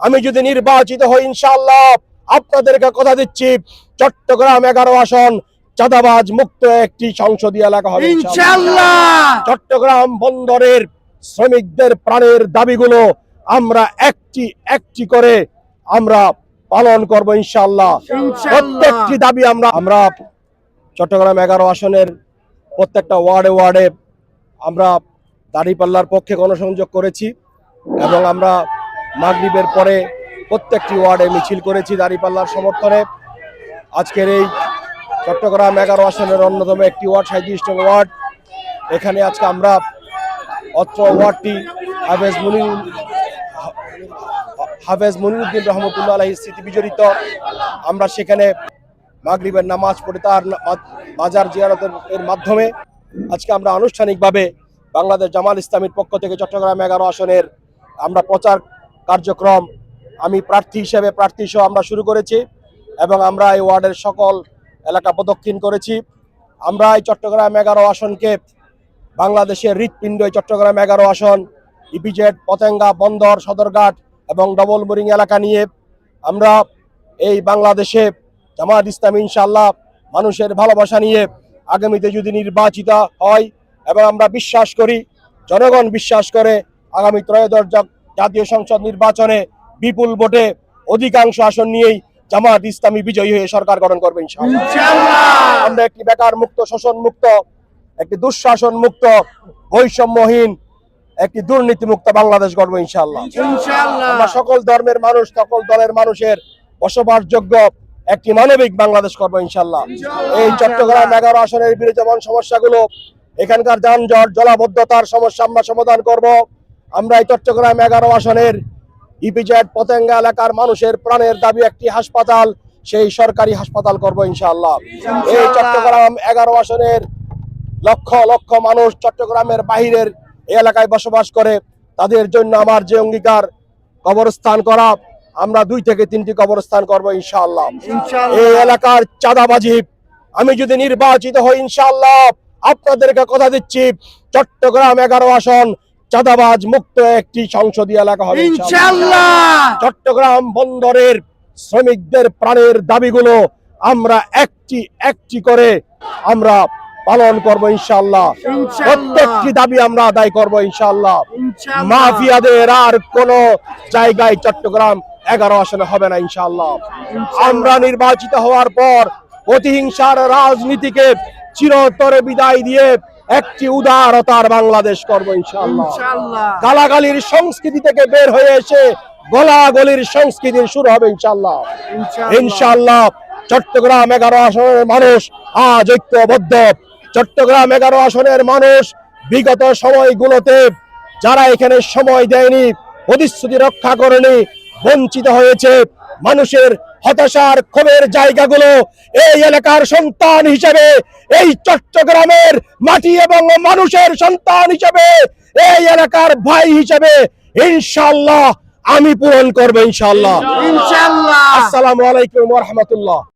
আমি যদি নির্বাচিত হই ইনশাআল্লাহ আপনাদেরকে কথা দিচ্ছি চট্টগ্রাম 11 আসন চাঁদাবাজ মুক্ত একটি সংসদীয় এলাকা হবে ইনশাআল্লাহ। চট্টগ্রাম বন্দরের শ্রমিকদের প্রাণের দাবিগুলো আমরা একটি একটি করে আমরা পালন করব ইনশাআল্লাহ। প্রত্যেকটি দাবি আমরা চট্টগ্রাম 11 আসনের প্রত্যেকটা ওয়ার্ডে আমরা দাঁড়িপাল্লার পক্ষে গণসংযোগ করেছি এবং আমরা মাগরিবের পরে প্রত্যেকটি ওয়ার্ডে মিছিল করেছি দাঁড়িপাল্লার সমর্থনে। আজকের এই চট্টগ্রাম 11 আসনের অন্যতম একটি ওয়ার্ড 37 নং ওয়ার্ড, এখানে আজকে আমরা অত্র ওয়ার্ডটি হাফেজ মনিরুদ্দিন রহমতুল্লাহ আলাইহির স্মৃতি বিজড়িত। আমরা সেখানে মাগরিবের নামাজ পড়ে তার মাজার জিয়ারতের মাধ্যমে আজকে আমরা আনুষ্ঠানিকভাবে বাংলাদেশ জামাত ইসলামীর পক্ষ থেকে চট্টগ্রাম 11 আসনের আমরা প্রচার কার্যক্রম আমি প্রার্থী সহ আমরা শুরু করেছি এবং আমরা এই ওয়ার্ডের সকল এলাকা প্রদক্ষিণ করেছি। আমরা এই চট্টগ্রাম 11 আসনকে বাংলাদেশের হৃৎপিণ্ড চট্টগ্রাম 11 আসন ইপিজেড, পতেঙ্গা, বন্দর, সদরঘাট এবং ডবল বোরিং এলাকা নিয়ে আমরা এই বাংলাদেশে জামাত ইসলামী ইনশাআল্লাহ মানুষের ভালোবাসা নিয়ে আগামীতে যদি নির্বাচিত হয় এবং আমরা বিশ্বাস করি জনগণ বিশ্বাস করে আগামী ত্রয়োদশ জাতীয় সংসদ নির্বাচনে বিপুল ভোটে অধিকাংশ আসন নিয়েই জামাত ইসলামী বিজয়ী হয়ে সরকার গঠন করবে ইনশাআল্লাহ। আমরা একটি বেকার মুক্ত, শোষণ মুক্ত, একটি দুঃশাসন মুক্ত, বৈষম্যহীন, একটি দুর্নীতি মুক্ত বাংলাদেশ গড়ব ইনশাআল্লাহ। আমরা সকল ধর্মের মানুষ, সকল দলের মানুষের বসবাসযোগ্য একটি মানবিক বাংলাদেশ করব ইনশাআল্লাহ। এই চট্টগ্রাম 11 আসনের বিরাজমান সমস্যাগুলো, এখানকার যানজট, জলাবদ্ধতার সমস্যা আমরা সমাধান করব। আমরা এই চট্টগ্রাম 11 আসনের ইপিজেড, পতেঙ্গা এলাকার মানুষের প্রাণের দাবি একটি হাসপাতাল, সেই সরকারি হাসপাতাল করব ইনশাআল্লাহ। এই চট্টগ্রাম 11 আসনের লক্ষ লক্ষ মানুষ চট্টগ্রামের বাহিরের এই এলাকায় বসবাস করে, তাদের জন্য আমার যে অঙ্গীকার কবরস্থান করা, আমরা 2 থেকে 3টি কবরস্থান করব ইনশাআল্লাহ। এই এলাকার চাঁদাবাজি আমি যদি নির্বাচিত হই ইনশাআল্লাহ আপনাদেরকে কথা দিচ্ছি চট্টগ্রাম 11 আসন চাঁদাবাজ মুক্ত একটি সংসদীয় এলাকা হবে ইনশাআল্লাহ। চট্টগ্রাম বন্দরের শ্রমিকদের প্রাণের দাবিগুলো আমরা একটি একটি করে আমরা পালন করব ইনশাআল্লাহ। প্রত্যেকটি দাবি আমরা আদায় করব ইনশাআল্লাহ। মাফিয়াদের আর কোন জায়গায় চট্টগ্রাম 11 আসনে হবে না ইনশাআল্লাহ। আমরা নির্বাচিত হওয়ার পর প্রতিহিংসার রাজনীতিকে চিরতরে বিদায় দিয়ে একটি উদারতার বাংলাদেশ করব ইনশাআল্লাহ। গালাগালির সংস্কৃতি থেকে বের হয়ে এসে গলাগলির সংস্কৃতির শুরু হবে ইনশাআল্লাহ। ইনশাআল্লাহ চট্টগ্রাম 11 আসনের মানুষ আজ ঐক্যবদ্ধ। চট্টগ্রাম 11 আসনের মানুষ বিগত সময়গুলোতে যারা এখানে সময় দেয়নি, প্রতিশ্রুতি রক্ষা করেনি, বঞ্চিত হয়েছে, মানুষের হতাশার ক্ষোভের জায়গাগুলো এই এলাকার সন্তান হিসেবে, এই চট্টগ্রামের মাটি এবং মানুষের সন্তান হিসেবে, এই এলাকার ভাই হিসেবে ইনশাআল্লাহ আমি পূরণ করব ইনশাআল্লাহ। আসসালামু আলাইকুম ওয়া রাহমাতুল্লাহ।